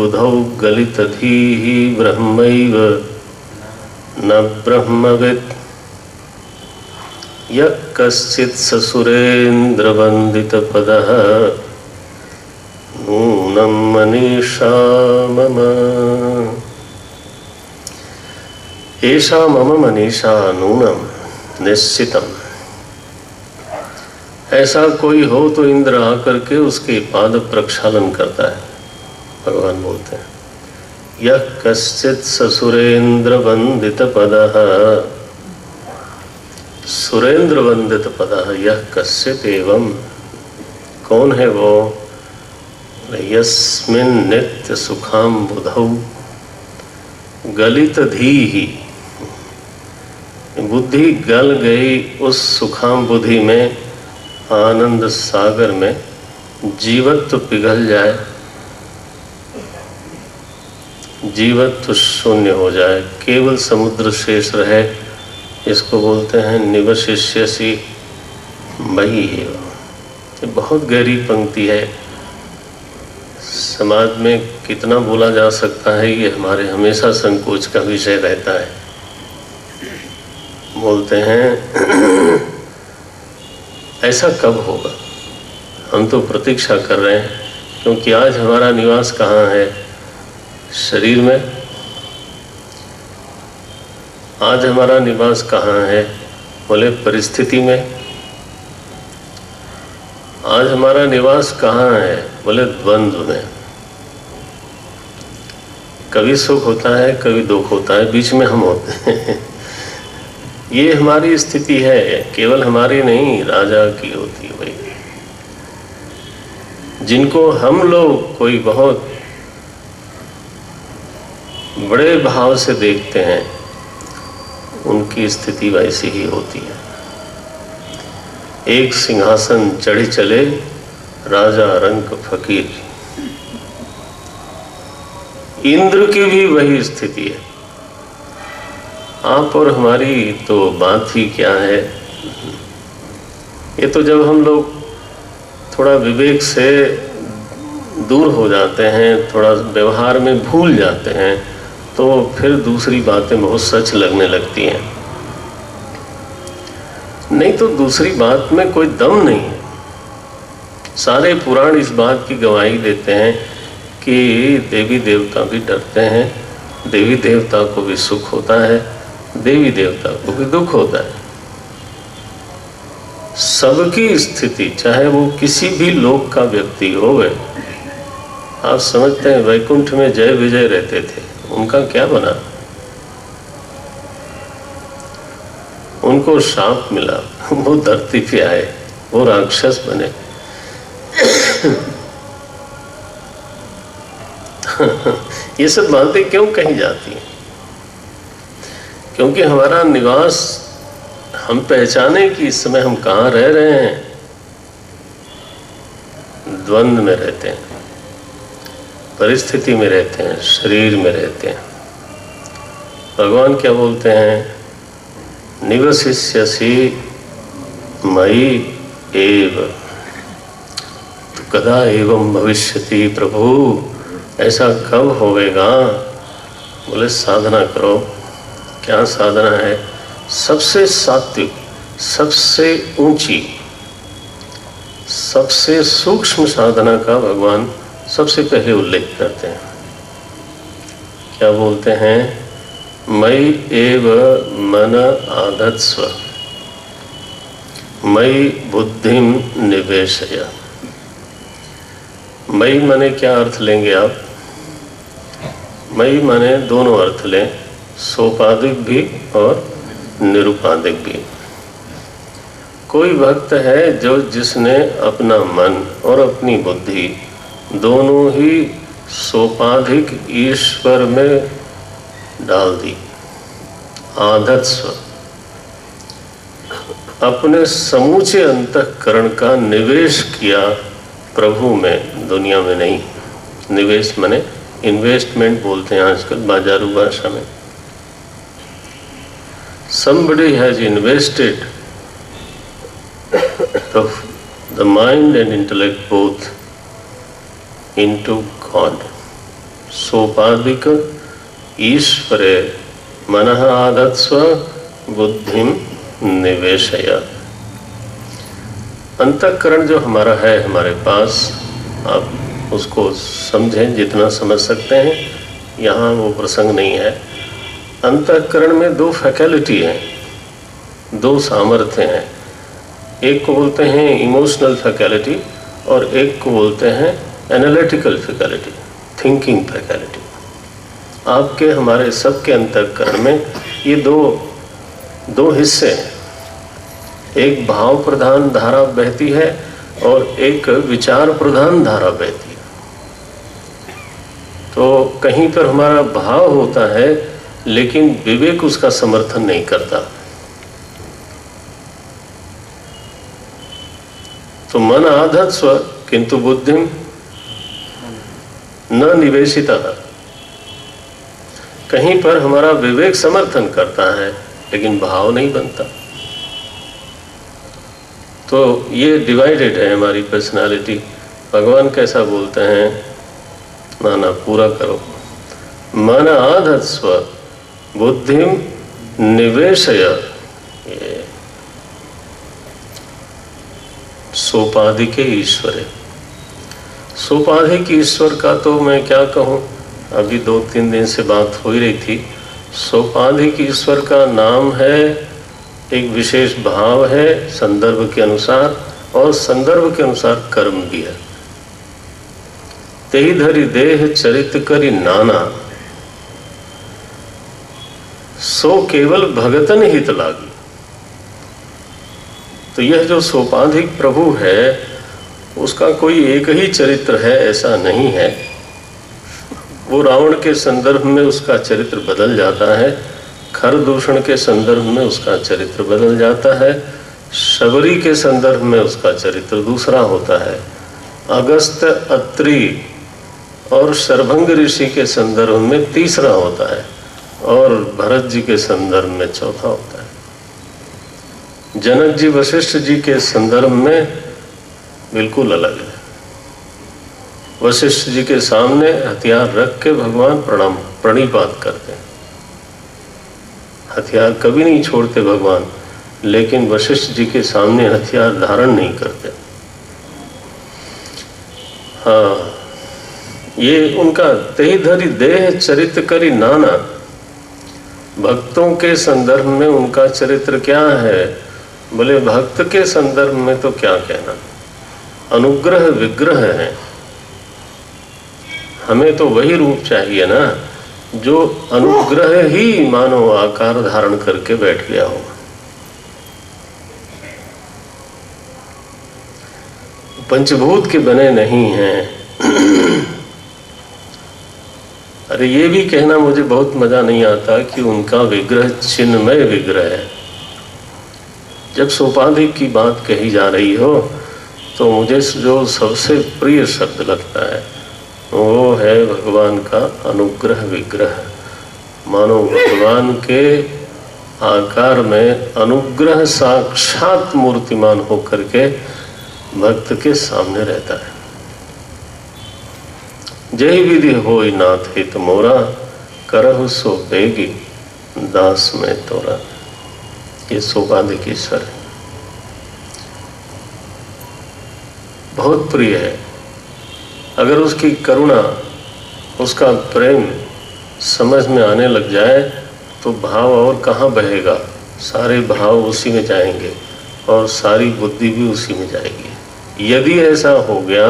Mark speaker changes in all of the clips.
Speaker 1: बुधौ गलितधीः ब्रह्मैव न ब्रह्मवित् यः कश्चित् ससुरेन्द्रवन्दितपदः नूनं मनीषा मम। एषा मम मनीषा नूनम निश्चितम। ऐसा कोई हो तो इंद्र आकर के उसके पाद प्रक्षालन करता है। भगवान बोलते हैं यह कश्चित् ससुरेन्द्र वंदित पदः, सुरेंद्र वंदित पदः यह कश्चित् एवं, कौन है वो? यस्मिन् नित्य सुखाम बुधौ गलित धीहि, बुद्धि गल गई उस सुखाम बुद्धि में, आनंद सागर में जीवत्व पिघल जाए, जीवत्व शून्य हो जाए, केवल समुद्र शेष रहे, इसको बोलते हैं निवशिष्यसि मयि एव। ये बहुत गहरी पंक्ति है। समाज में कितना बोला जा सकता है, ये हमारे हमेशा संकोच का विषय रहता है। बोलते हैं ऐसा कब होगा? हम तो प्रतीक्षा कर रहे हैं, क्योंकि आज हमारा निवास कहाँ है? शरीर में। आज हमारा निवास कहाँ है? बोले परिस्थिति में। आज हमारा निवास कहाँ है? बोले द्वंद्व में। कभी सुख होता है, कभी दुख होता है, बीच में हम होते हैं। ये हमारी स्थिति है, केवल हमारी नहीं, राजा की होती है भाई। जिनको हम लोग कोई बहुत बड़े भाव से देखते हैं, उनकी स्थिति वैसी ही होती है। एक सिंहासन चढ़े चले राजा रंक फकीर। इंद्र की भी वही स्थिति है। आप और हमारी तो बात ही क्या है। ये तो जब हम लोग थोड़ा विवेक से दूर हो जाते हैं, थोड़ा व्यवहार में भूल जाते हैं, तो फिर दूसरी बातें बहुत सच लगने लगती हैं। नहीं तो दूसरी बात में कोई दम नहीं है। सारे पुराण इस बात की गवाही देते हैं कि देवी देवता भी डरते हैं, देवी देवता को भी सुख होता है, देवी देवता को भी दुख होता है। सबकी स्थिति, चाहे वो किसी भी लोक का व्यक्ति हो गए। आप समझते हैं वैकुंठ में जय विजय रहते थे, उनका क्या बना? उनको शाप मिला, वो धरती पे आए, वो राक्षस बने। ये सब बातें क्यों कही जाती हैं? क्योंकि हमारा निवास, हम पहचाने कि इस समय हम कहाँ रह रहे हैं। द्वंद्व में रहते हैं, परिस्थिति में रहते हैं, शरीर में रहते हैं। भगवान क्या बोलते हैं? निवसिष्यसि मयि एव। तो कदा एवं भविष्यति प्रभु, ऐसा कब होवेगा? बोले साधना करो। क्या साधना है? सबसे सात्विक, सबसे ऊंची, सबसे सूक्ष्म साधना का भगवान सबसे पहले उल्लेख करते हैं। क्या बोलते हैं? मयि एव मन आधत्स्व मयि बुद्धिम निवेशय। मयि माने क्या अर्थ लेंगे आप? मयि माने दोनों अर्थ लें, सोपाधिक भी और निरुपाधिक भी। कोई भक्त है जो जिसने अपना मन और अपनी बुद्धि दोनों ही सोपाधिक ईश्वर में डाल दी। आधत्स्व, अपने समूचे अंतःकरण का निवेश किया प्रभु में, दुनिया में नहीं। निवेश माने इन्वेस्टमेंट बोलते हैं आजकल बाजारू भाषा में। Somebody has invested the mind and intellect both into God. सोपाधिक ईश्वरे मनः आधत्स्व बुद्धिम निवेशय। अंतःकरण जो हमारा है हमारे पास, आप उसको समझें जितना समझ सकते हैं, यहाँ वो प्रसंग नहीं है। अंतःकरण में दो फैकल्टी हैं, दो सामर्थ्य हैं। एक को बोलते हैं इमोशनल फैकल्टी और एक को बोलते हैं एनालिटिकल फैकल्टी, थिंकिंग फैकल्टी। आपके हमारे सबके अंतःकरण में ये दो हिस्से हैं। एक भाव प्रधान धारा बहती है और एक विचार प्रधान धारा बहती है। तो कहीं पर हमारा भाव होता है लेकिन विवेक उसका समर्थन नहीं करता। तो मन आधत्स्व किंतु बुद्धिम न निवेशिता। कहीं पर हमारा विवेक समर्थन करता है लेकिन भाव नहीं बनता। तो ये डिवाइडेड है हमारी पर्सनालिटी। भगवान कैसा बोलते हैं, ना पूरा करो। मन आधत्स्व बुद्धिम निवेशय। ये सोपाधिक ईश्वरे। सोपाधिक ईश्वर का तो मैं क्या कहूँ, अभी 2-3 दिन से बात हो ही रही थी। सोपाधिक ईश्वर का नाम है, एक विशेष भाव है संदर्भ के अनुसार, और संदर्भ के अनुसार कर्म भी है। तेहि धरि देह चरित करि नाना, सो केवल भगतन हित लागी। तो यह जो सोपाधिक प्रभु है उसका कोई एक ही चरित्र है ऐसा नहीं है। वो रावण के संदर्भ में उसका चरित्र बदल जाता है, खर दूषण के संदर्भ में उसका चरित्र बदल जाता है, शबरी के संदर्भ में उसका चरित्र दूसरा होता है, अगस्त, अत्रि और शरभंग ऋषि के संदर्भ में तीसरा होता है, और भरत जी के संदर्भ में चौथा होता है। जनक जी वशिष्ठ जी के संदर्भ में बिल्कुल अलग है। वशिष्ठ जी के सामने हथियार रख के भगवान प्रणिपात करते हैं। हथियार कभी नहीं छोड़ते भगवान, लेकिन वशिष्ठ जी के सामने हथियार धारण नहीं करते। हाँ, ये उनका तेहि धरि देह चरित करि नाना। भक्तों के संदर्भ में उनका चरित्र क्या है? बोले भक्त के संदर्भ में तो क्या कहना, अनुग्रह विग्रह है। हमें तो वही रूप चाहिए ना जो अनुग्रह ही मानो आकार धारण करके बैठ गया हो। पंचभूत के बने नहीं हैं। अरे ये भी कहना मुझे बहुत मजा नहीं आता कि उनका विग्रह चिन्मय विग्रह है। जब सोपाधिक की बात कही जा रही हो तो मुझे जो सबसे प्रिय शब्द लगता है वो है भगवान का अनुग्रह विग्रह। मानो भगवान के आकार में अनुग्रह साक्षात मूर्तिमान होकर के भक्त के सामने रहता है। जय विधि होई नाथ हित मोरा, करहु सो बेगी दास में तोरा। ये सोपाधिक ईश्वर है, बहुत प्रिय है। अगर उसकी करुणा, उसका प्रेम समझ में आने लग जाए तो भाव और कहाँ बहेगा, सारे भाव उसी में जाएंगे और सारी बुद्धि भी उसी में जाएगी। यदि ऐसा हो गया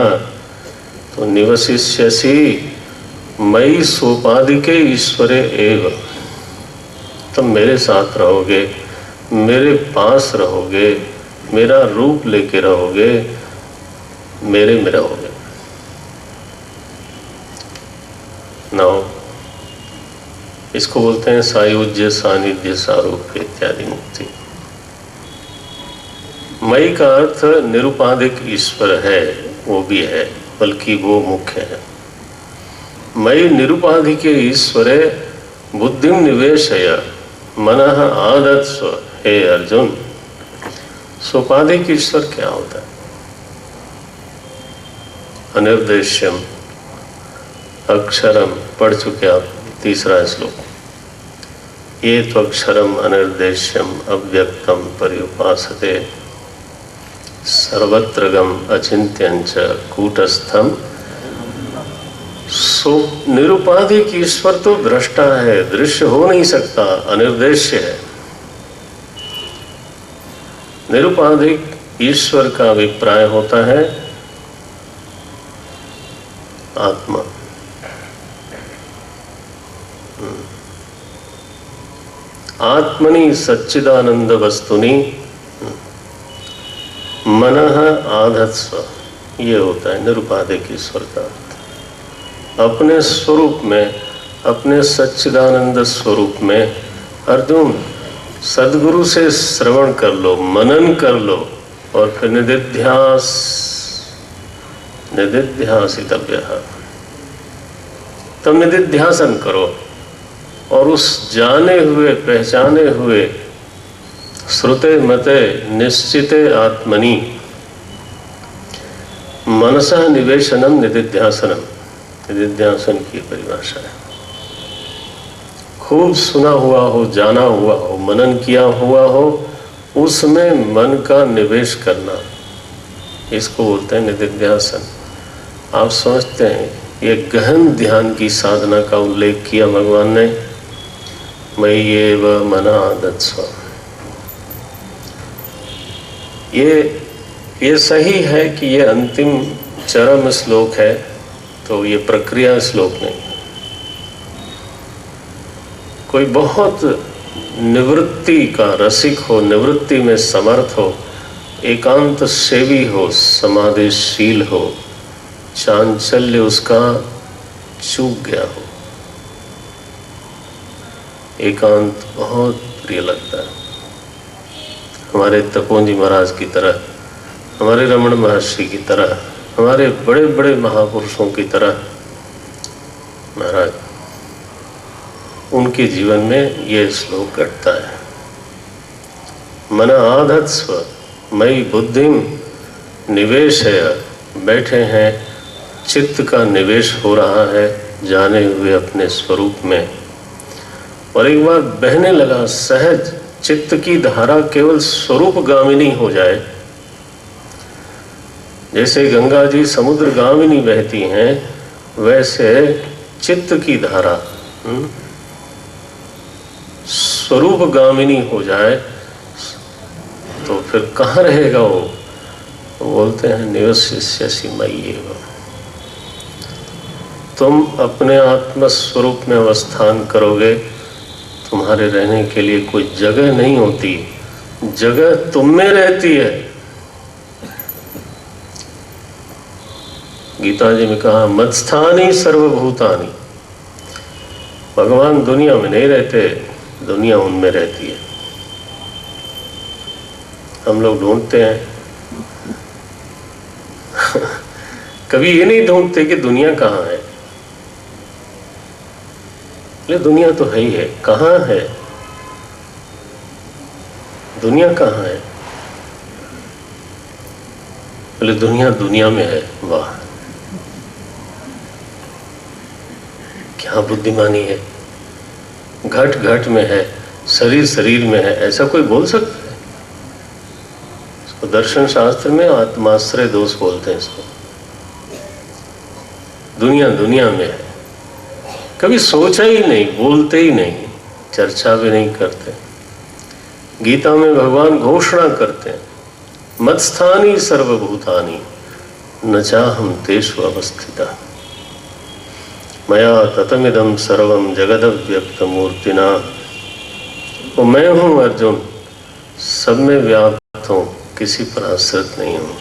Speaker 1: तो निवसिष्यसि मयि सोपाधिके ईश्वरे एव। तुम मेरे साथ रहोगे, मेरे पास रहोगे, मेरा रूप लेके रहोगे, मेरे में रहोगे। नाउ इसको बोलते हैं सायुज्य, सानिध्य, सारूप्य इत्यादि मुक्ति। मयि का अर्थ निरुपाधिक ईश्वर है, वो भी है, बल्कि वो मुख्य है। मयि निरुपाधिके ईश्वरे बुद्धिम निवेशय मनः आधत्स्व। हे अर्जुन, सोपाधिक ईश्वर क्या होता है? अनिर्देश्यम, अक्षरम पढ़ चुके आप, तीसरा श्लोक। ये त्वक्षरम अनिर्देश्यम अव्यक्तम पर्युपासते सर्वत्रगम अचिंत्यंच कूटस्थम। सो निरुपाधिक ईश्वर तो दृष्टा है, दृश्य हो नहीं सकता, अनिर्देश्य है। निरुपाधिक ईश्वर का अभिप्राय होता है आत्मा। आत्मनि सच्चिदानंद वस्तुनि मनः आधत्स्व, ये होता है निरुपाधिक ईश्वर का अर्थ। अपने स्वरूप में, अपने सच्चिदानंद स्वरूप में अर्जुन सद्गुरु से श्रवण कर लो, मनन कर लो, और फिर निदिध्यासितव्यः, तब निदिध्यासन करो और उस जाने हुए, पहचाने हुए, श्रुते मते निश्चिते आत्मनि मनसः निवेशनम निदिध्यासनम। निदिध्यासन की परिभाषा है खूब सुना हुआ हो, जाना हुआ हो, मनन किया हुआ हो, उसमें मन का निवेश करना, इसको बोलते हैं निदिध्यासन। आप समझते हैं ये गहन ध्यान की साधना का उल्लेख किया भगवान ने, मय्येव मनः आधत्स्व। ये सही है कि ये अंतिम चरम श्लोक है, तो ये प्रक्रिया श्लोक नहीं। कोई बहुत निवृत्ति का रसिक हो, निवृत्ति में समर्थ हो, एकांत सेवी हो, समाधिशील हो, चांचल्य उसका चूक गया हो, एकांत बहुत प्रिय लगता है। हमारे तपोंजी महाराज की तरह, हमारे रमण महर्षि की तरह, हमारे बड़े बड़े महापुरुषों की तरह महाराज, उनके जीवन में ये श्लोक घटता है। मन आधत्स्व मयि बुद्धिम निवेशय, बैठे हैं, चित्त का निवेश हो रहा है जाने हुए अपने स्वरूप में, और एक बार बहने लगा सहज, चित्त की धारा केवल स्वरूप गामिनी हो जाए, जैसे गंगा जी समुद्र गामिनी बहती हैं, वैसे चित्त की धारा स्वरूप गामिनी हो जाए, तो फिर कहाँ रहेगा वो? बोलते हैं निवसिष्यसि मय्येव। तुम अपने आत्म स्वरूप में अवस्थान करोगे, तुम्हारे रहने के लिए कोई जगह नहीं होती, जगह तुम में रहती है। गीता जी में कहा मत्स्थानी सर्वभूतानि, भगवान दुनिया में नहीं रहते, दुनिया उनमें रहती है। हम लोग ढूंढते हैं कभी ये नहीं ढूंढते कि दुनिया कहाँ है, ले दुनिया तो है ही है, कहाँ है दुनिया, कहाँ है? बोले दुनिया दुनिया में है। वाह, क्या बुद्धिमानी है। घट घट में है, शरीर शरीर में है, ऐसा कोई बोल सकता है? इसको दर्शन शास्त्र में आत्माश्रय दोष बोलते हैं इसको। दुनिया दुनिया में है, कभी सोचा ही नहीं, बोलते ही नहीं, चर्चा भी नहीं करते। गीता में भगवान घोषणा करते हैं मत्स्थानी सर्वभूतानि न चाहम तेषु अवस्थितः मया ततमिदं सर्वं जगदव्यक्त मूर्तिना। वो मैं हूँ अर्जुन, सब में व्याप्त हूँ, किसी पर आश्रित नहीं हूँ,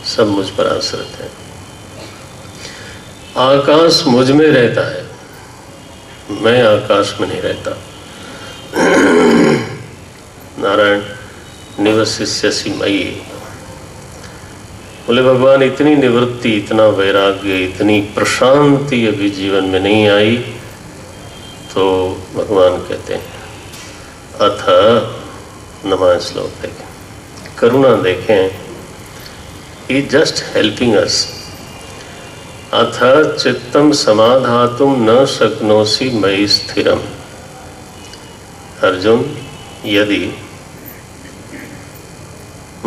Speaker 1: सब मुझ पर आश्रित है। आकाश मुझ में रहता है, मैं आकाश में नहीं रहता। नारायण निवसिष्यसि मयि। बोले भगवान इतनी निवृत्ति, इतना वैराग्य, इतनी प्रशांति अभी जीवन में नहीं आई, तो भगवान कहते हैं अथ नमा श्लोक देखें, करुणा देखें, ही जस्ट हेल्पिंग अस। अथ चित्तम समाधातुम न शक्नोसि मयि स्थिरम। अर्जुन, यदि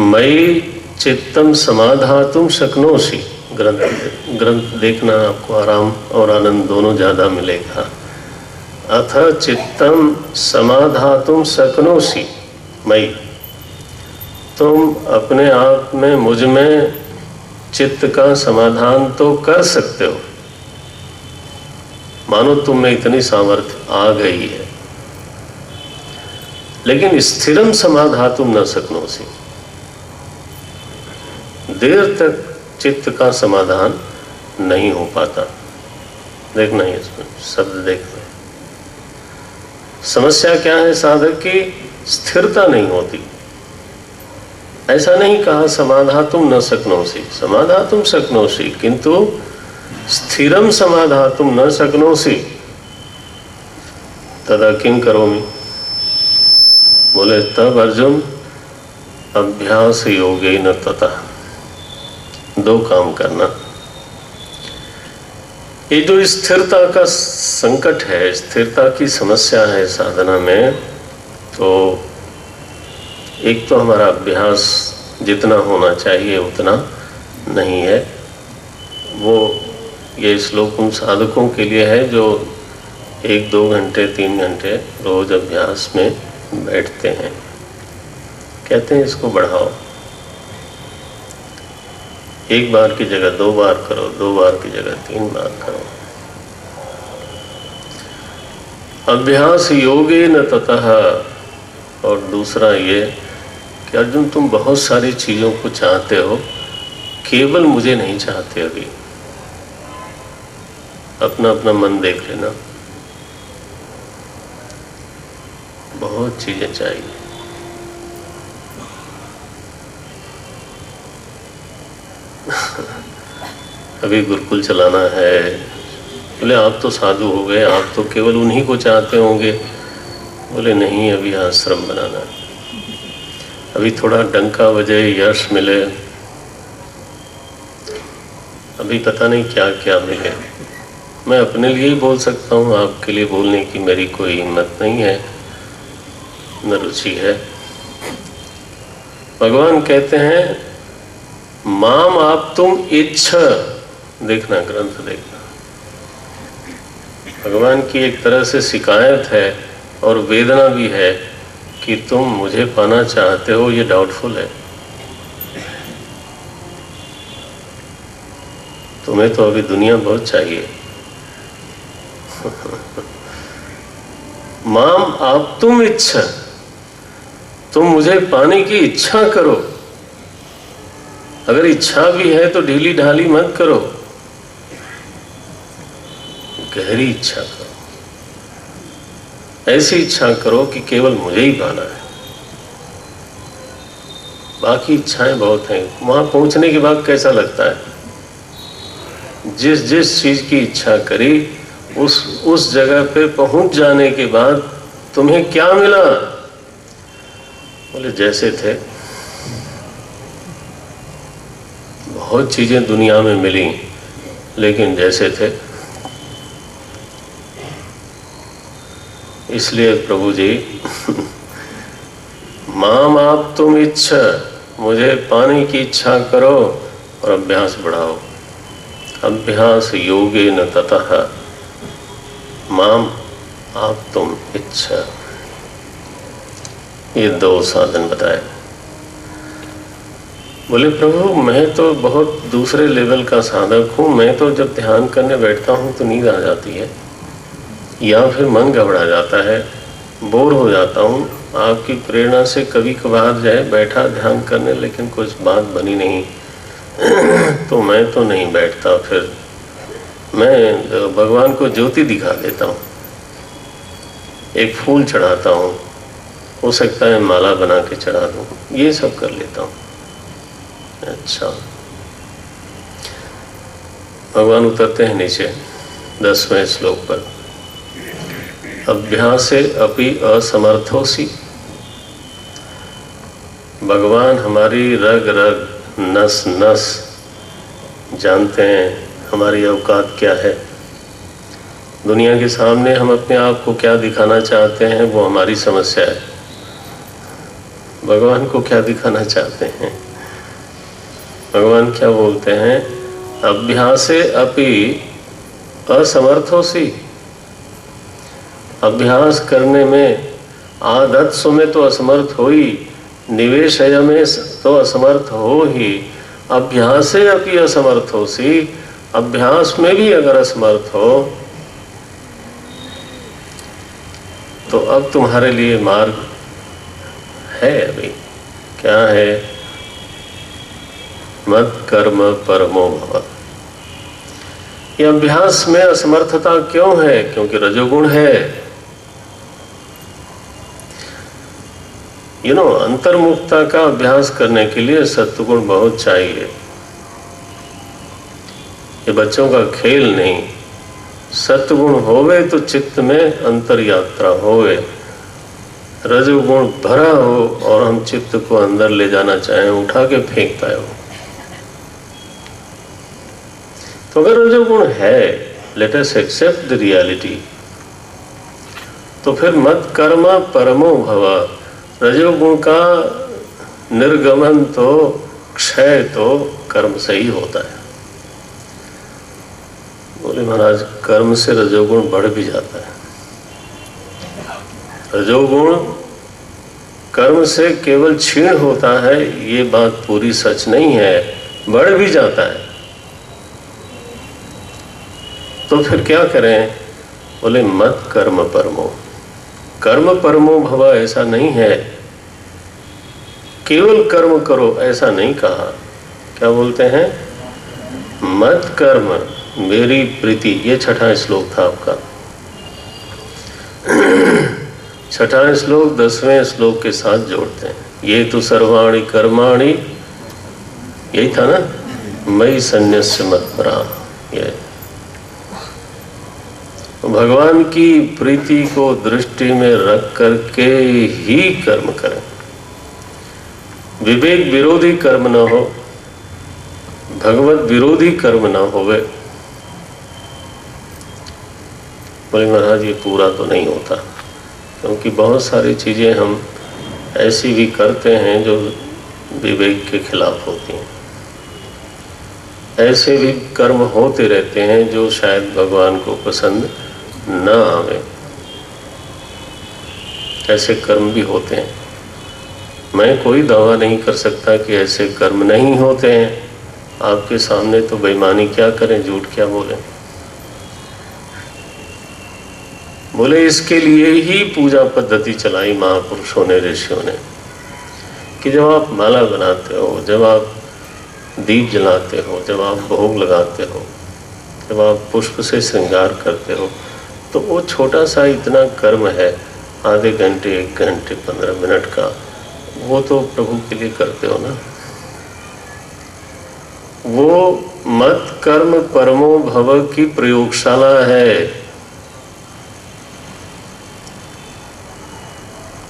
Speaker 1: मयि चित्तम समाधातुम शक्नोसि, ग्रंथ देखना, आपको आराम और आनंद दोनों ज़्यादा मिलेगा। अथ चित्तम समाधातुम शक्नोसि मयि, तुम अपने आप में, मुझ में चित्त का समाधान तो कर सकते हो। मानो तुम में इतनी सामर्थ्य आ गई है, लेकिन स्थिरम समाधातुम न शक्नोसि, देर तक चित्त का समाधान नहीं हो पाता। देखना है इसमें शब्द, देखना। समस्या क्या है साधक की? स्थिरता नहीं होती। ऐसा नहीं कहा समाधातुम न शक्नोसि, समाधातुम शक्नोसि, किंतु स्थिरम समाधातुम न शक्नोसि तदा किं करोमि। बोले तब अर्जुन, अभ्यास योगेन ततः, दो काम करना। ये जो स्थिरता का संकट है, स्थिरता की समस्या है साधना में, तो एक तो हमारा अभ्यास जितना होना चाहिए उतना नहीं है। वो ये श्लोक उन साधकों के लिए है जो 1-2 घंटे 3 घंटे रोज अभ्यास में बैठते हैं। कहते हैं इसको बढ़ाओ, 1 बार की जगह 2 बार करो, 2 बार की जगह 3 बार करो। अभ्यास योगेन ततः। और दूसरा ये कि अर्जुन, तुम बहुत सारी चीज़ों को चाहते हो, केवल मुझे नहीं चाहते। अभी अपना अपना मन देख लेना, बहुत चीज़ें चाहिए। अभी गुरुकुल चलाना है। बोले आप तो साधु हो गए, आप तो केवल उन्हीं को चाहते होंगे। बोले नहीं, अभी आश्रम बनाना है, अभी थोड़ा डंका बजे, यश मिले, अभी पता नहीं क्या क्या मिले। मैं अपने लिए ही बोल सकता हूँ, आपके लिए बोलने की मेरी कोई हिम्मत नहीं है, न रुचि है। भगवान कहते हैं माम आप तुम इच्छा, देखना ग्रंथ देखना। भगवान की एक तरह से शिकायत है और वेदना भी है कि तुम मुझे पाना चाहते हो, ये डाउटफुल है। तुम्हें तो अभी दुनिया बहुत चाहिए। माम आप तुम इच्छा, तुम मुझे पाने की इच्छा करो। अगर इच्छा भी है तो ढीली ढाली मत करो, गहरी इच्छा करो। ऐसी इच्छा करो कि केवल मुझे ही पाना है, बाकी इच्छाएं बहुत हैं। वहां पहुंचने के बाद कैसा लगता है? जिस जिस चीज की इच्छा करी, उस जगह पे पहुंच जाने के बाद तुम्हें क्या मिला? बोले जैसे थे। बहुत चीजें दुनिया में मिली, लेकिन जैसे थे। इसलिए प्रभु जी माम आप तुम इच्छा, मुझे पाने की इच्छा करो और अभ्यास बढ़ाओ। अभ्यास योगेन ततः माम आप तुम इच्छा। ये 2 साधन बताए। बोले प्रभु मैं तो बहुत दूसरे लेवल का साधक हूँ, मैं तो जब ध्यान करने बैठता हूँ तो नींद आ जाती है या फिर मन घबरा जाता है, बोर हो जाता हूँ। आपकी प्रेरणा से कभी कभार जाए बैठा ध्यान करने, लेकिन कुछ बात बनी नहीं तो मैं तो नहीं बैठता। फिर मैं भगवान को ज्योति दिखा देता हूँ, एक फूल चढ़ाता हूँ, हो सकता है माला बना के चढ़ा दूँ, ये सब कर लेता हूँ। अच्छा, भगवान उतरते हैं नीचे 10वें श्लोक पर। अभ्यासे अपि असमर्थोसी। भगवान हमारी रग रग नस नस जानते हैं, हमारी औकात क्या है, दुनिया के सामने हम अपने आप को क्या दिखाना चाहते हैं, वो हमारी समस्या है। भगवान को क्या दिखाना चाहते हैं? भगवान क्या बोलते हैं? अभ्यासे अपि असमर्थोसी। अभ्यास करने में, आदत्सु में तो असमर्थ हो ही, निवेशय में तो असमर्थ हो ही, अभ्यासे अपि असमर्थोसी। अभ्यास में भी अगर असमर्थ हो तो अब तुम्हारे लिए मार्ग है। अभी क्या है? मत कर्म परमो भव। ये अभ्यास में असमर्थता क्यों है? क्योंकि रजोगुण है। अंतर्मुखता का अभ्यास करने के लिए सत्वगुण बहुत चाहिए। ये बच्चों का खेल नहीं। सत्वगुण होवे तो चित्त में अंतर यात्रा होवे। रजोगुण भरा हो और हम चित्त को अंदर ले जाना चाहें, उठा के फेंकता है वो। तो अगर रजोगुण है, let us accept the reality, तो फिर मत कर्म परमो भव। रजोगुण का निर्गमन तो, क्षय तो कर्म से ही होता है। बोले महाराज, कर्म से रजोगुण बढ़ भी जाता है। रजोगुण कर्म से केवल क्षीण होता है, ये बात पूरी सच नहीं है, बढ़ भी जाता है। तो फिर क्या करें? बोले मत कर्म परमो। कर्म परमो भव ऐसा नहीं है, केवल कर्म करो ऐसा नहीं कहा। क्या बोलते हैं? मत कर्म मेरी प्रीति। ये छठा श्लोक था आपका। छठा श्लोक 10वें श्लोक के साथ जोड़ते हैं। ये तो सर्वाणि कर्माणि, यही था ना, मयि सन्न्यस्य मत्परा। ये भगवान की प्रीति को दृष्टि में रख करके ही कर्म करें। विवेक विरोधी कर्म न हो, भगवत विरोधी कर्म न होवे। बोले महाराज ये पूरा तो नहीं होता, क्योंकि बहुत सारी चीजें हम ऐसी भी करते हैं जो विवेक के खिलाफ होती हैं। ऐसे भी कर्म होते रहते हैं जो शायद भगवान को पसंद न आवे। ऐसे कर्म भी होते हैं। मैं कोई दावा नहीं कर सकता कि ऐसे कर्म नहीं होते हैं। आपके सामने तो बेईमानी क्या करें, झूठ क्या बोलें। बोले इसके लिए ही पूजा पद्धति चलाई महापुरुषों ने, ऋषियों ने, कि जब आप माला बनाते हो, जब आप दीप जलाते हो, जब आप भोग लगाते हो, जब आप पुष्प से श्रृंगार करते हो, तो वो छोटा सा इतना कर्म है, आधे घंटे, 1 घंटे, 15 मिनट का, वो तो प्रभु के लिए करते हो ना। वो मत कर्म परमो भव की प्रयोगशाला है।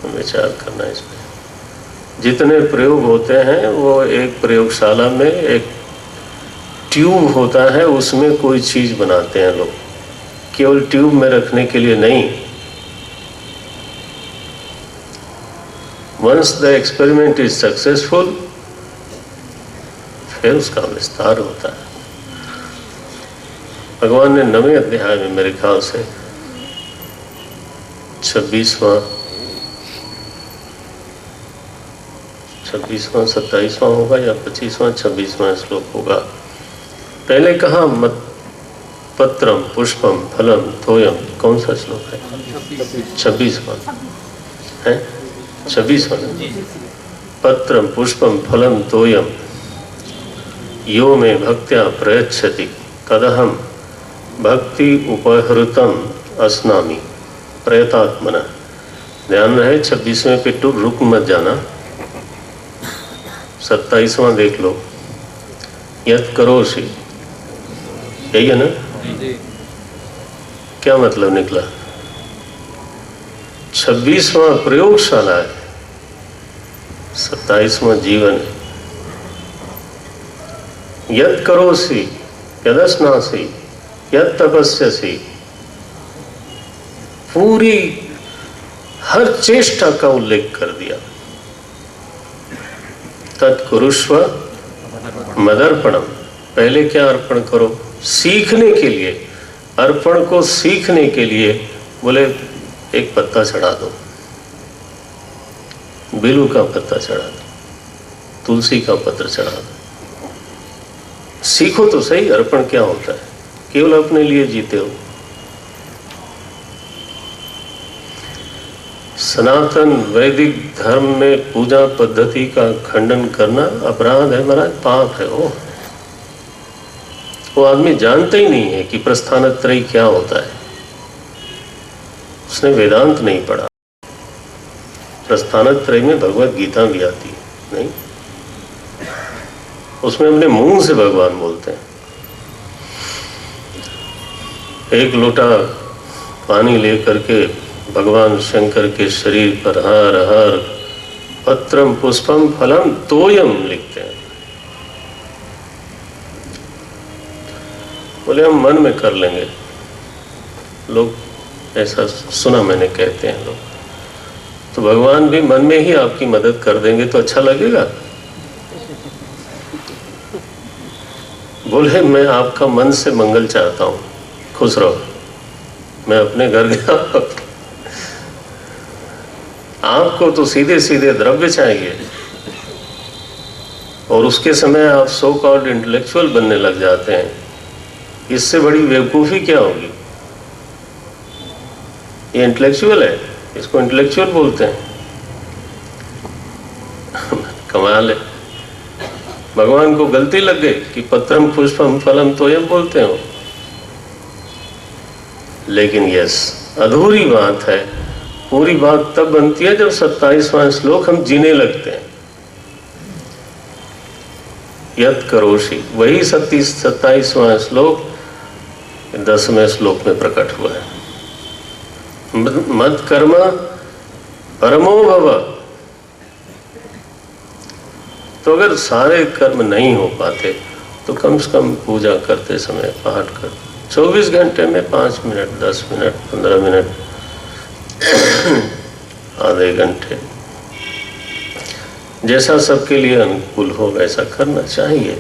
Speaker 1: विचार करना इसमें। जितने प्रयोग होते हैं वो एक प्रयोगशाला में एक ट्यूब होता है, उसमें कोई चीज बनाते हैं लोग, केवल ट्यूब में रखने के लिए नहीं। Once the experiment is successful, फिर उसका विस्तार होता है। भगवान ने 9वें अध्याय में मेरे ख्याल से 26वां 27वां होगा या 25वां 26वां श्लोक होगा। पहले कहा मत पत्रम पुष्पम फलम तोयम, कौन सा श्लोक है? 26वां है, 26वां। पत्रम पुष्पम फलम तोयम यो में भक्त्या प्रयच्छति तदहम भक्ति उपहृतम अस्नामि प्रयतात्मना। ध्यान रहे 26वें पे रुक मत जाना। 27वां देख लो, यत करोषि, यही है ना? क्या मतलब निकला? 26वां प्रयोगशाला है, 27वां जीवन है। यत करोषि, यदस्नासि यद तपस्यसि, पूरी हर चेष्टा का उल्लेख कर दिया। तत्कुरुष्व मदर्पणम, पहले क्या अर्पण करो? सीखने के लिए, अर्पण को सीखने के लिए बोले एक पत्ता चढ़ा दो, बेलू का पत्ता चढ़ा दो, तुलसी का पत्र चढ़ा दो। सीखो तो सही अर्पण क्या होता है। केवल अपने लिए जीते हो। सनातन वैदिक धर्म में पूजा पद्धति का खंडन करना अपराध है महाराज, पाप है। वो आदमी जानता ही नहीं है कि प्रस्थानत्रयी क्या होता है। उसने वेदांत नहीं पढ़ा। प्रस्थानत्रयी में भगवत गीता भी आती है नहीं, उसमें अपने मुंह से भगवान बोलते हैं। एक लोटा पानी लेकर के भगवान शंकर के शरीर पर हर हर पत्रम पुष्पम फलम तोयम लिखते हैं। बोले हम मन में कर लेंगे, लोग ऐसा सुना मैंने, कहते हैं लोग। तो भगवान भी मन में ही आपकी मदद कर देंगे तो अच्छा लगेगा। बोले मैं आपका मन से मंगल चाहता हूं, खुश रहो। मैं अपने घर गया, आपको तो सीधे सीधे द्रव्य चाहिए और उसके समय आप सो कॉल्ड इंटेलेक्चुअल बनने लग जाते हैं। इससे बड़ी बेवकूफ़ी क्या होगी? ये इंटेलेक्चुअल है, इसको इंटेलेक्चुअल बोलते हैं। कमाल है। भगवान को गलती लग गई कि पत्रम पुष्पम फलम तोयम बोलते हो। लेकिन यस, अधूरी बात है। पूरी बात तब बनती है जब 27वां श्लोक हम जीने लगते हैं। यत करोषि, वही 27वां श्लोक 10वें श्लोक में प्रकट हुआ है। मत कर्म परमो भव। तो अगर सारे कर्म नहीं हो पाते तो कम से कम पूजा करते समय पाठ कर 24 घंटे में 5 मिनट, 10 मिनट, 15 मिनट, आधे घंटे, जैसा सबके लिए अनुकूल हो वैसा करना चाहिए।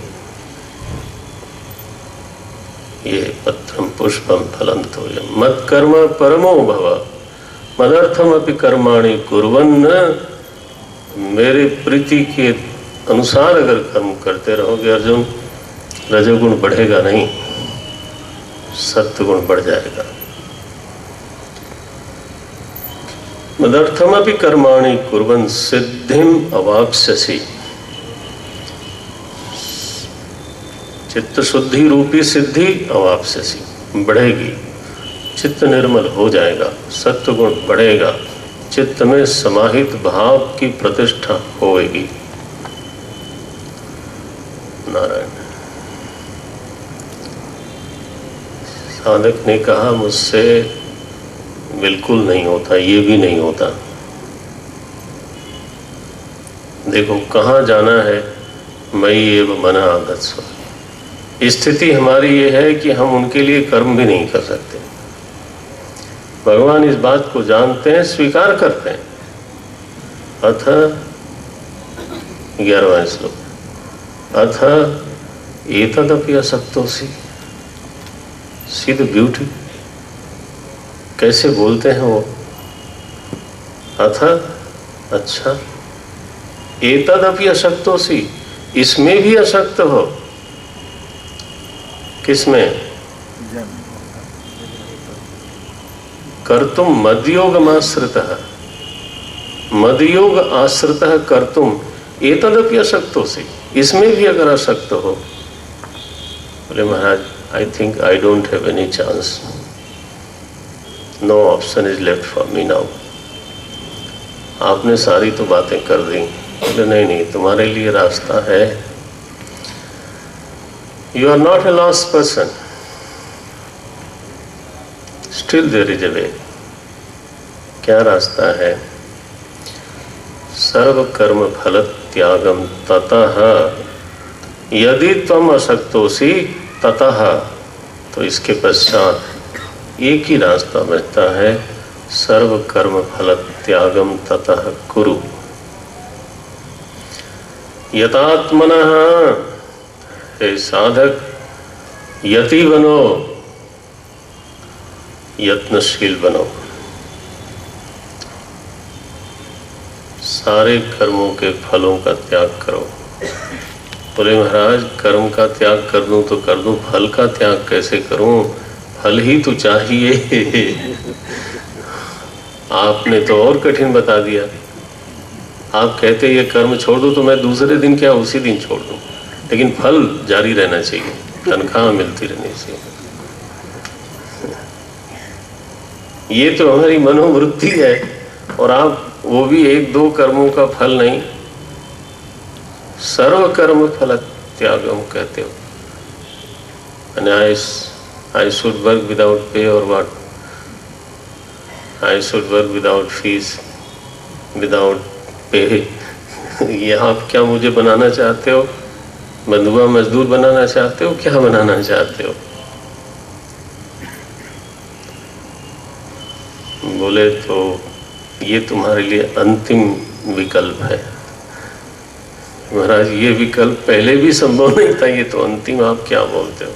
Speaker 1: ये पत्रम पुष्पम फलम तोयम मत कर्म परमो भव मदर्थम अपि कर्माणि कुर्वन्। मेरे प्रीति के अनुसार अगर कर्म करते रहोगे अर्जुन, रजोगुण बढ़ेगा नहीं, सत्वगुण बढ़ जाएगा। मदर्थम अपि कर्माणि कुर्वन् सिद्धिम अवाप्स्यसि। चित्त शुद्धि रूपी सिद्धि अवाप्स्यसि, बढ़ेगी। चित्त निर्मल हो जाएगा, सत्वगुण बढ़ेगा, चित्त में समाहित भाव की प्रतिष्ठा होगी। नारायण। साधक ने कहा मुझसे बिल्कुल नहीं होता, ये भी नहीं होता। देखो कहाँ जाना है, मयि एव मनः आधत्स्व। स्थिति हमारी ये है कि हम उनके लिए कर्म भी नहीं कर सकते। भगवान इस बात को जानते हैं, स्वीकार करते हैं। अथ 11वां श्लोक, अथ एतदपि असक्तोसि। सी द ब्यूटी, कैसे बोलते हैं वो। अथ, अच्छा, एतदपि असक्तोसि, इसमें भी असक्त हो। किसमें? कर्तुम मदयोगमाश्रितः, मदयोग आश्रितः कर्तुम एतदपि असक्तोसि, इसमें भी अगर असक्त हो। बोले महाराज I think I don't have any chance, no option is left for me now. आपने सारी तो बातें कर दी। बोले नहीं नहीं, तुम्हारे लिए रास्ता है। You are not a lost person, still there is a way. क्या रास्ता है? सर्व कर्म फल त्यागम ततः यदि त्वम असक्तोसि ततः, तो इसके पश्चात एक ही रास्ता बचता है, सर्व कर्म फल त्यागम ततः कुरु। यतात्मनः, हे साधक, यति बनो, यत्नशील बनो। सारे कर्मों के फलों का त्याग करो। बोले महाराज कर्म का त्याग कर दूं तो कर दूं, फल का त्याग कैसे करूं, फल ही तो चाहिए। आपने तो और कठिन बता दिया। आप कहते ये कर्म छोड़ दूं तो मैं दूसरे दिन क्या उसी दिन छोड़ दूं, लेकिन फल जारी रहना चाहिए, तनख्वाह मिलती रहनी चाहिए। ये तो हमारी मनोवृत्ति है, और आप वो भी एक दो कर्मों का फल नहीं, सर्व कर्म फल त्यागम कहते हो। And I should work without pay or what? I should work without fees, without pay. ये आप क्या मुझे बनाना चाहते हो? बंधुआ मजदूर बनाना चाहते हो? क्या बनाना चाहते हो? बोले तो ये तुम्हारे लिए अंतिम विकल्प है। महाराज ये विकल्प पहले भी संभव नहीं था, ये तो अंतिम आप क्या बोलते हो?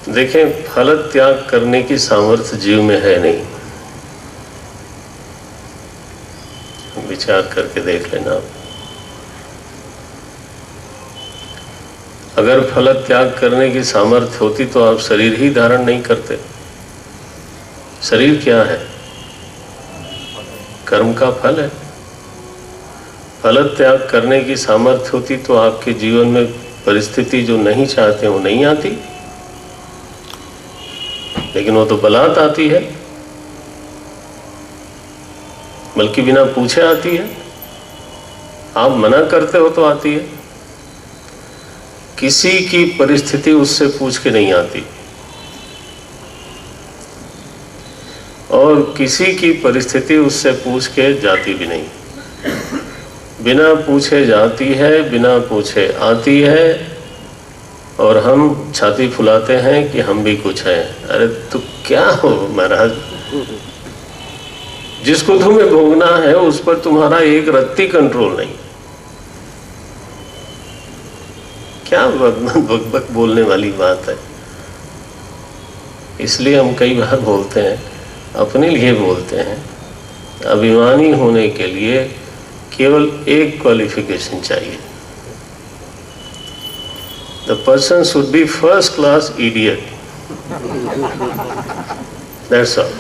Speaker 1: देखें, फल त्याग करने की सामर्थ्य जीव में है नहीं। विचार करके देख लेना आप। अगर फल त्याग करने की सामर्थ्य होती तो आप शरीर ही धारण नहीं करते। शरीर क्या है? कर्म का फल है। फल त्याग करने की सामर्थ्य होती तो आपके जीवन में परिस्थिति जो नहीं चाहते वो नहीं आती, लेकिन वो तो बलात् आती है, बल्कि बिना पूछे आती है। आप मना करते हो तो आती है। किसी की परिस्थिति उससे पूछ के नहीं आती, और किसी की परिस्थिति उससे पूछ के जाती भी नहीं। बिना पूछे जाती है, बिना पूछे आती है, और हम छाती फुलाते हैं कि हम भी कुछ हैं। अरे तू क्या हो महाराज? जिसको तुम्हें भोगना है उस पर तुम्हारा एक रत्ती कंट्रोल नहीं। क्या बक बक बोलने वाली बात है। इसलिए हम कई बार बोलते हैं, अपने लिए बोलते हैं, अभिमानी होने के लिए केवल एक क्वालिफिकेशन चाहिए। The person should be first class idiot. That's all.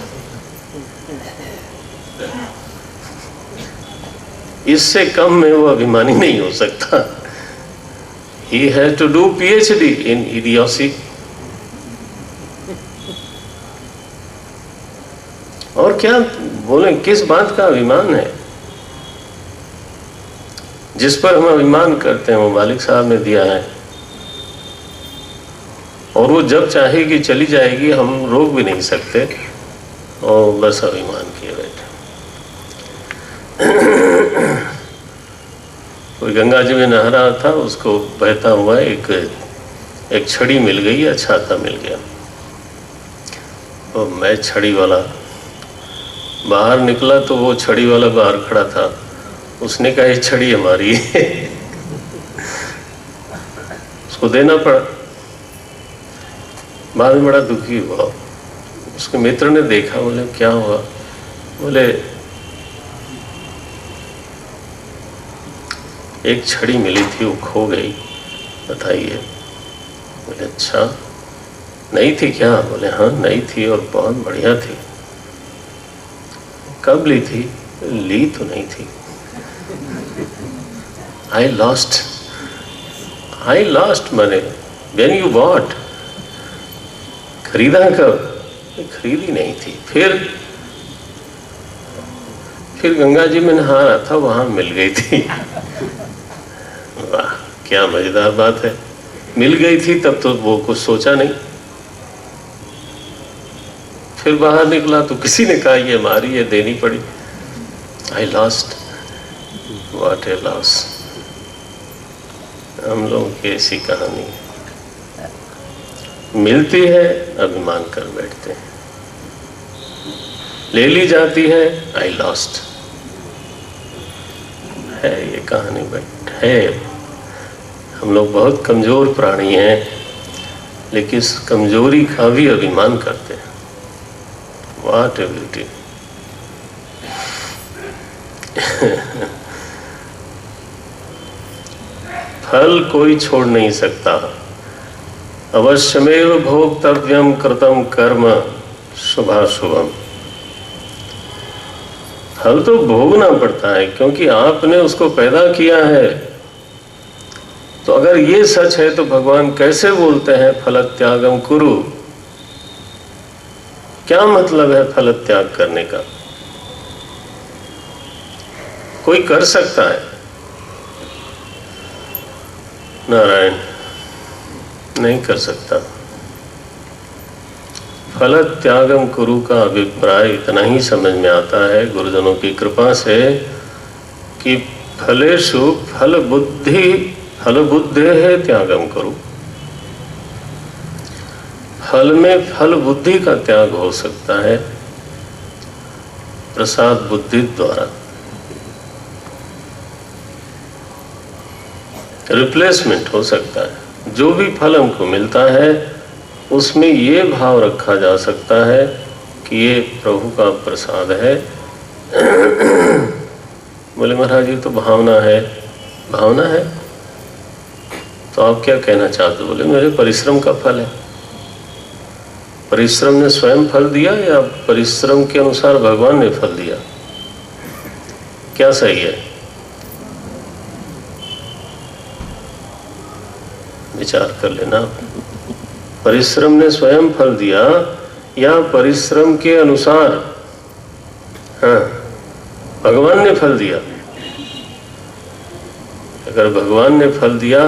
Speaker 1: इससे कम में वो अभिमानी नहीं हो सकता। He has to do PhD in idiocy. और क्या बोले, किस बात का अभिमान है? जिस पर हम अभिमान करते हैं वो मालिक साहब ने दिया है, और वो जब चाहेगी चली जाएगी, हम रोक भी नहीं सकते, और बस अभिमान किए बैठे। कोई गंगा जी में नहा रहा था, उसको बहता हुआ एक छड़ी मिल गई या छाता मिल गया, और मैं छड़ी वाला बाहर निकला तो वो छड़ी वाला बाहर खड़ा था। उसने कहा ये छड़ी हमारी है। उसको देना पड़ा। बाद में बड़ा दुखी हुआ। उसके मित्र ने देखा, बोले क्या हुआ? बोले एक छड़ी मिली थी, वो खो गई, बताइए। बोले अच्छा, नई थी क्या? बोले हाँ नई थी और बहुत बढ़िया थी। कब ली थी? ली तो नहीं थी। I lost money when you bought. खरीदा कब? खरीदी नहीं थी। फिर गंगा जी में नहा रहा था, वहां मिल गई थी। वाह क्या मजेदार बात है। मिल गई थी तब तो वो कुछ सोचा नहीं। फिर बाहर निकला तो किसी ने कहा ये हमारी, ये देनी पड़ी। I lost. What a loss. हम लोगों की ऐसी कहानी है, मिलती है अभिमान कर बैठते हैं, ले ली जाती है आई लॉस्ट, है ये कहानी बट है। हम लोग बहुत कमजोर प्राणी हैं, लेकिन इस कमजोरी का भी अभिमान करते हैं। What A beauty. फल कोई छोड़ नहीं सकता। अवश्यमेव भोक्तव्यम कृतम कर्म शुभाशुभम। फल तो भोगना पड़ता है, क्योंकि आपने उसको पैदा किया है। तो अगर ये सच है तो भगवान कैसे बोलते हैं फल त्यागम कुरु? क्या मतलब है फल त्याग करने का? कोई कर सकता है? नारायण नहीं कर सकता। फल त्यागम कुरु का अभिप्राय इतना ही समझ में आता है गुरुजनों की कृपा से कि फलेषु फल बुद्धे है त्यागम कुरु। फल में फल बुद्धि का त्याग हो सकता है प्रसाद बुद्धि द्वारा। रिप्लेसमेंट हो सकता है। जो भी फल हमको मिलता है उसमें ये भाव रखा जा सकता है कि ये प्रभु का प्रसाद है। बोले महाराज ये तो भावना है। भावना है तो आप क्या कहना चाहते? बोले मेरे परिश्रम का फल है। परिश्रम ने स्वयं फल दिया या परिश्रम के अनुसार भगवान ने फल दिया? क्या सही है? विचार कर लेना। परिश्रम ने स्वयं फल दिया या परिश्रम के अनुसार हाँ भगवान ने फल दिया? अगर भगवान ने फल दिया,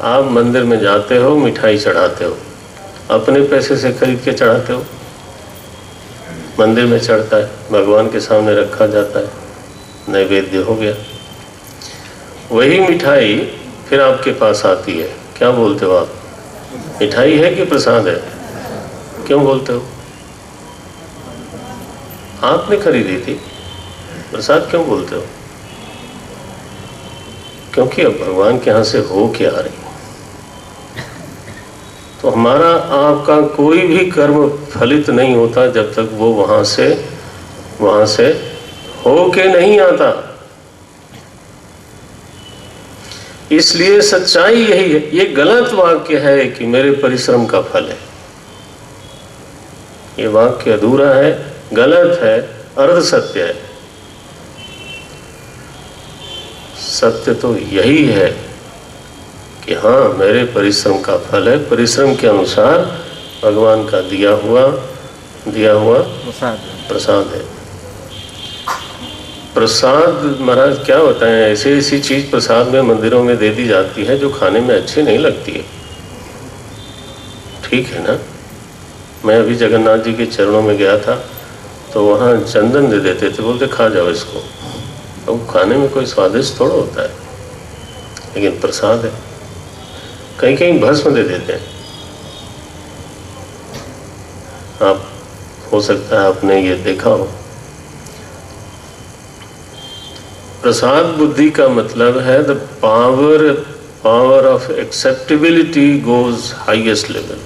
Speaker 1: आप मंदिर में जाते हो, मिठाई चढ़ाते हो, अपने पैसे से खरीद के चढ़ाते हो, मंदिर में चढ़ता है, भगवान के सामने रखा जाता है, नैवेद्य हो गया। वही मिठाई फिर आपके पास आती है, क्या बोलते हो आप? मिठाई है कि प्रसाद है? क्यों बोलते हो? आपने खरीदी थी, प्रसाद क्यों बोलते हो? क्योंकि अब भगवान के यहाँ से हो के आ रही। तो हमारा आपका कोई भी कर्म फलित नहीं होता जब तक वो वहां से हो के नहीं आता। इसलिए सच्चाई यही है। ये गलत वाक्य है कि मेरे परिश्रम का फल है। ये वाक्य अधूरा है, गलत है, अर्ध सत्य है। सत्य तो यही है कि हाँ मेरे परिश्रम का फल है, परिश्रम के अनुसार भगवान का दिया हुआ प्रसाद है। प्रसाद महाराज क्या होता है? ऐसी चीज प्रसाद में मंदिरों में दे दी जाती है जो खाने में अच्छी नहीं लगती है। ठीक है ना? मैं अभी जगन्नाथ जी के चरणों में गया था तो वहाँ चंदन दे देते थे, बोलते खा जाओ इसको। अब खाने में कोई स्वादिष्ट थोड़ा होता है, लेकिन प्रसाद है। कहीं कहीं भस्म दे देते हैं। आप हो सकता है आपने ये देखा हो। प्रसाद बुद्धि का मतलब है the power of acceptability goes highest level.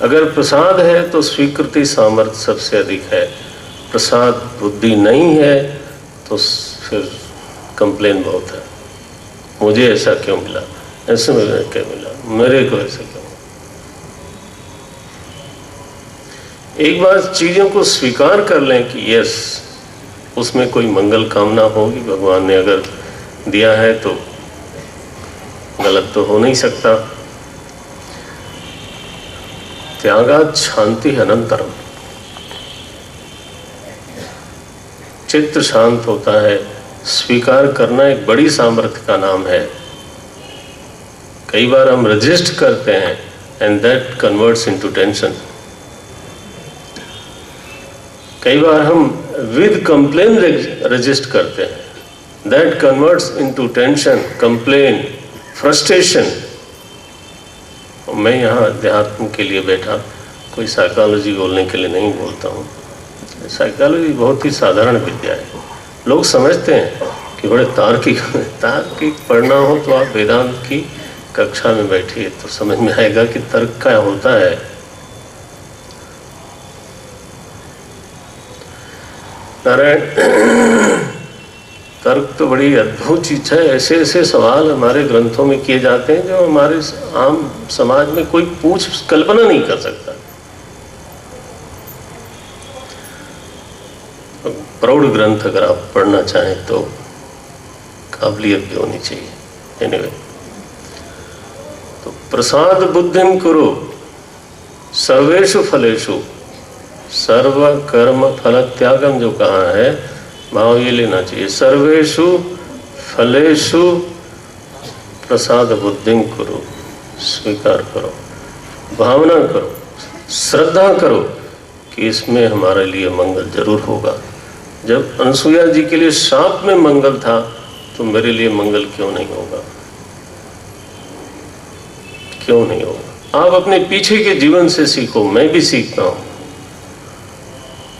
Speaker 1: अगर प्रसाद है तो स्वीकृति सामर्थ्य सबसे अधिक है। प्रसाद बुद्धि नहीं है तो फिर कंप्लेन बहुत है। मुझे ऐसा क्यों मिला, ऐसे मेरे क्या मिला, मेरे को ऐसा क्यों। एक बार चीजों को स्वीकार कर लें कि यस उसमें कोई मंगल कामना होगी, भगवान ने अगर दिया है तो गलत तो हो नहीं सकता। त्यागात् शांति अनंतरम। चित्त शांत होता है। स्वीकार करना एक बड़ी सामर्थ्य का नाम है। कई बार हम रजिस्ट करते हैं and that converts into tension. कई बार हम विद कंप्लेन रजिस्ट करते हैं that converts into tension, complaint, frustration. मैं यहाँ अध्यात्म के लिए बैठा, कोई साइकोलॉजी बोलने के लिए नहीं बोलता हूँ। साइकोलॉजी बहुत ही साधारण विद्या है। लोग समझते हैं कि बड़े तार्किक पढ़ना हो तो आप वेदांत की कक्षा में बैठिए तो समझ में आएगा कि तर्क क्या होता है। नारायण, तर्क तो बड़ी अद्भुत चीज है। ऐसे ऐसे सवाल हमारे ग्रंथों में किए जाते हैं जो हमारे आम समाज में कोई कल्पना नहीं कर सकता। प्रौढ़ ग्रंथ अगर आप पढ़ना चाहें तो काबिलियत भी होनी चाहिए। एनीवे, तो प्रसाद बुद्धिम कुरु सर्वेषु फलेषु सर्व कर्म फल त्यागम जो कहा है, भाव ये लेना चाहिए, सर्वेषु फलेषु प्रसाद बुद्धिम कुरु, स्वीकार करो, भावना करो, श्रद्धा करो कि इसमें हमारे लिए मंगल जरूर होगा। जब अनसुईया जी के लिए शाप में मंगल था तो मेरे लिए मंगल क्यों नहीं होगा? क्यों नहीं होगा? आप अपने पीछे के जीवन से सीखो, मैं भी सीखता हूं।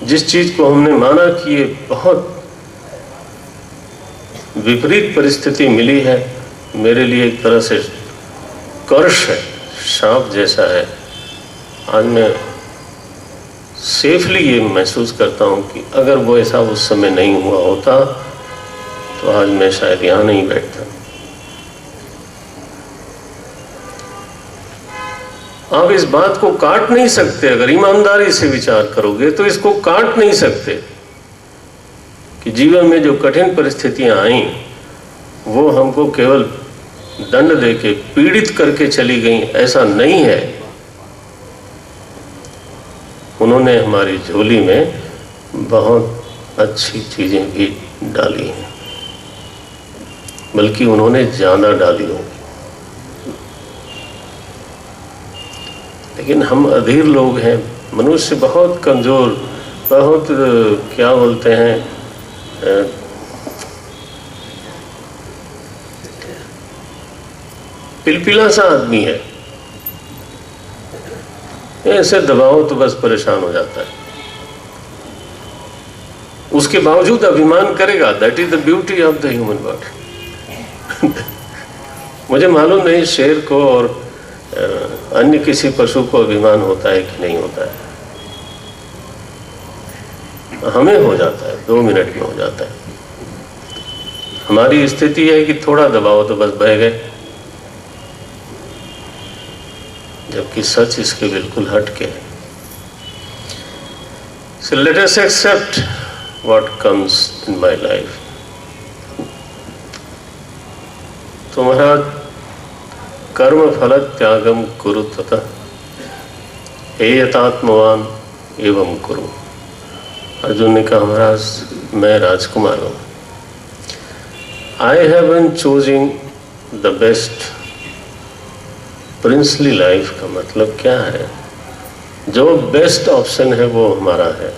Speaker 1: जिस चीज को हमने माना कि ये बहुत विपरीत परिस्थिति मिली है, मेरे लिए एक तरह से कर्ष है, शाप जैसा है, आज मैं सेफली ये महसूस करता हूं कि अगर वो ऐसा उस समय नहीं हुआ होता तो आज मैं शायद यहां नहीं बैठता। आप इस बात को काट नहीं सकते। अगर ईमानदारी से विचार करोगे तो इसको काट नहीं सकते कि जीवन में जो कठिन परिस्थितियां आई वो हमको केवल दंड देके पीड़ित करके चली गई, ऐसा नहीं है। उन्होंने हमारी झोली में बहुत अच्छी चीजें भी डाली हैं, बल्कि उन्होंने ज्यादा डाली होंगी। लेकिन हम अधीर लोग हैं, मनुष्य बहुत कमजोर, बहुत क्या बोलते हैं, पिलपिला सा आदमी है। ऐसे दबाओ तो बस परेशान हो जाता है। उसके बावजूद अभिमान करेगा। That is the beauty of the human body. मुझे मालूम नहीं शेर को और अन्य किसी पशु को अभिमान होता है कि नहीं होता है। हमें हो जाता है, 2 मिनट में हो जाता है। हमारी स्थिति है कि थोड़ा दबाओ तो बस बह गए, जबकि सच इसके बिल्कुल हट के है। So let us accept what comes in my life. तुम्हारा कर्म फल त्यागम कुरु तथा हे यतात्मवान एवं कुरु। अर्जुन ने कहा, महाराज मैं राजकुमार हूं, I have been choosing the best. Princely life का मतलब क्या है? जो बेस्ट ऑप्शन है वो हमारा है।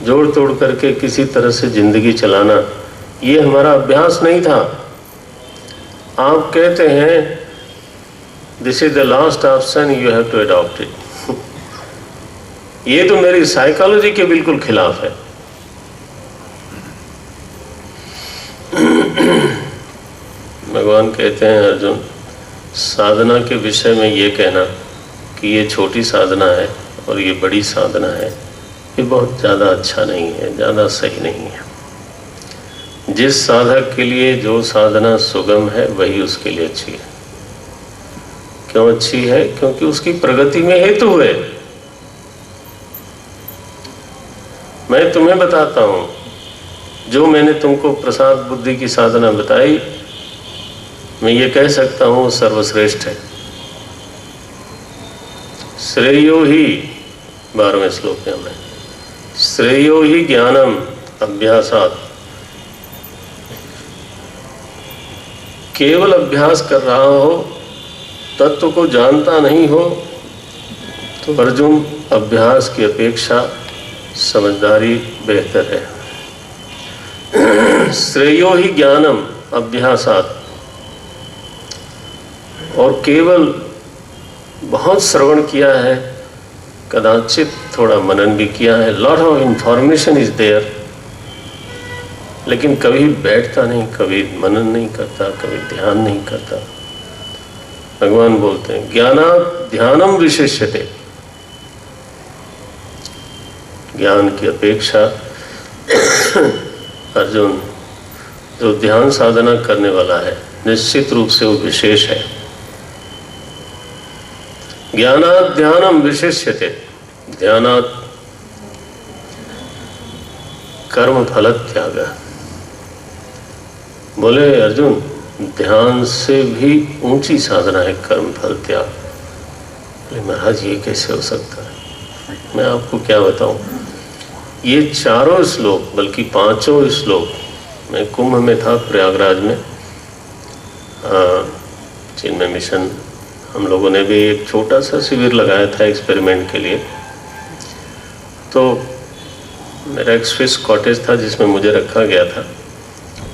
Speaker 1: जोड़ तोड़ करके किसी तरह से जिंदगी चलाना ये हमारा अभ्यास नहीं था। आप कहते हैं this is the last option, you have to adopt it. ये तो मेरी साइकोलॉजी के बिल्कुल खिलाफ है। भगवान कहते हैं, अर्जुन साधना के विषय में ये कहना कि ये छोटी साधना है और ये बड़ी साधना है, ये बहुत ज़्यादा अच्छा नहीं है, ज़्यादा सही नहीं है। जिस साधक के लिए जो साधना सुगम है वही उसके लिए अच्छी है। क्यों अच्छी है? क्योंकि उसकी प्रगति में हेतु है। मैं तुम्हें बताता हूं, जो मैंने तुमको प्रसाद बुद्धि की साधना बताई, मैं ये कह सकता हूं सर्वश्रेष्ठ है। श्रेयो ही 12वें श्लोक में हमें, श्रेयो ही ज्ञानम अभ्यासात। केवल अभ्यास कर रहा हो, तत्व को जानता नहीं हो, तो अर्जुन अभ्यास की अपेक्षा समझदारी बेहतर है। श्रेयो ही ज्ञानम अभ्यासात, और केवल बहुत श्रवण किया है, कदाचित थोड़ा मनन भी किया है, lot of information is there, लेकिन कभी बैठता नहीं, कभी मनन नहीं करता, कभी ध्यान नहीं करता। भगवान बोलते हैं ज्ञानात् ध्यानम विशिष्यते, ज्ञान की अपेक्षा अर्जुन जो ध्यान साधना करने वाला है निश्चित रूप से वो विशेष है। ज्ञानात् ध्यानम विशिष्यते, ध्यानात् कर्म फल त्याग। बोले अर्जुन ध्यान से भी ऊंची साधना है कर्म फल त्याग। बोले महाराज ये कैसे हो सकता है? मैं आपको क्या बताऊं, ये चारों श्लोक बल्कि पांचों श्लोक, मैं कुंभ में था प्रयागराज में, चिन्मय मिशन हम लोगों ने भी एक छोटा सा शिविर लगाया था एक्सपेरिमेंट के लिए। तो मेरा एक स्विस कॉटेज था जिसमें मुझे रखा गया था,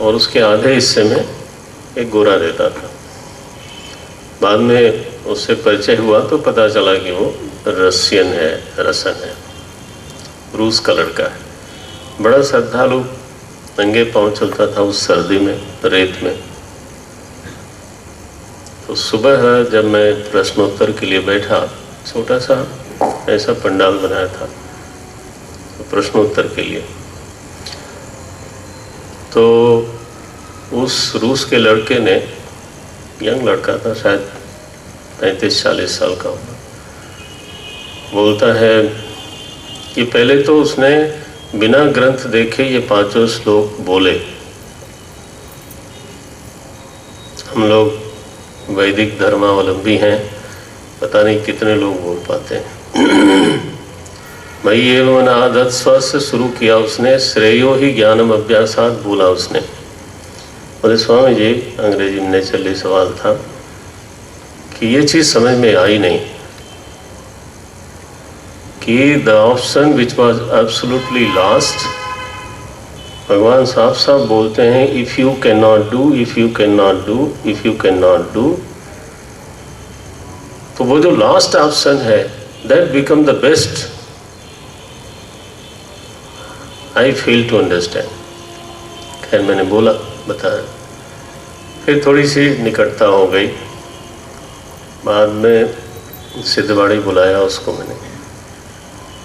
Speaker 1: और उसके आधे हिस्से में एक गोरा रहता था। बाद में उससे परिचय हुआ तो पता चला कि वो रसियन है, रसन है, रूस का लड़का है। बड़ा श्रद्धालु, नंगे पांव चलता था उस सर्दी में, रेत में। तो सुबह जब मैं प्रश्नोत्तर के लिए बैठा, छोटा सा ऐसा पंडाल बनाया था तो प्रश्नोत्तर के लिए, तो उस रूस के लड़के ने, यंग लड़का था, शायद 35-40 साल का होगा, बोलता है कि पहले तो उसने बिना ग्रंथ देखे ये पांचों श्लोक बोले। हम लोग वैदिक धर्मावलंबी हैं, पता नहीं कितने लोग बोल पाते हैं। मयि एवं आदत स्व से शुरू किया उसने, श्रेयो ही ज्ञानम अभ्यासात बोला उसने। बोले स्वामी जी, अंग्रेजी में नेचुरली सवाल था कि ये चीज समझ में आई नहीं कि the option which was absolutely last, भगवान साफ साफ बोलते हैं if you can not do, if you can not do, if you can not do, तो वो जो लास्ट ऑप्शन है that become the best. I fail to understand. खैर मैंने बोला, बताया, फिर थोड़ी सी निकटता हो गई। बाद में सिद्धवाड़ी बुलाया उसको मैंने,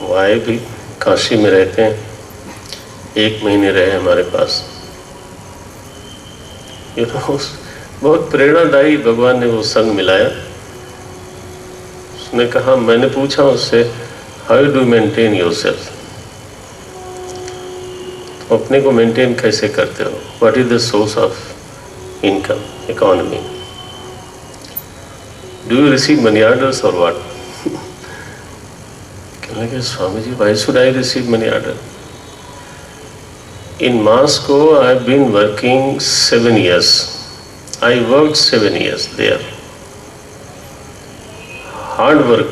Speaker 1: वो आए भी, काशी में रहते हैं, 1 महीने रहे हमारे पास। बहुत प्रेरणादायी भगवान ने वो संग मिलाया। उसने कहा, मैंने पूछा उससे हाउ डू मेंटेन योरसेल्फ, तो अपने को मेंटेन कैसे करते हो, what is the source of income, economy, do you receive money orders और व्हाट? कहने लगे Swami ji why should I receive money order? In Moscow, I've been working 7 years. I worked 7 years there. Hard work.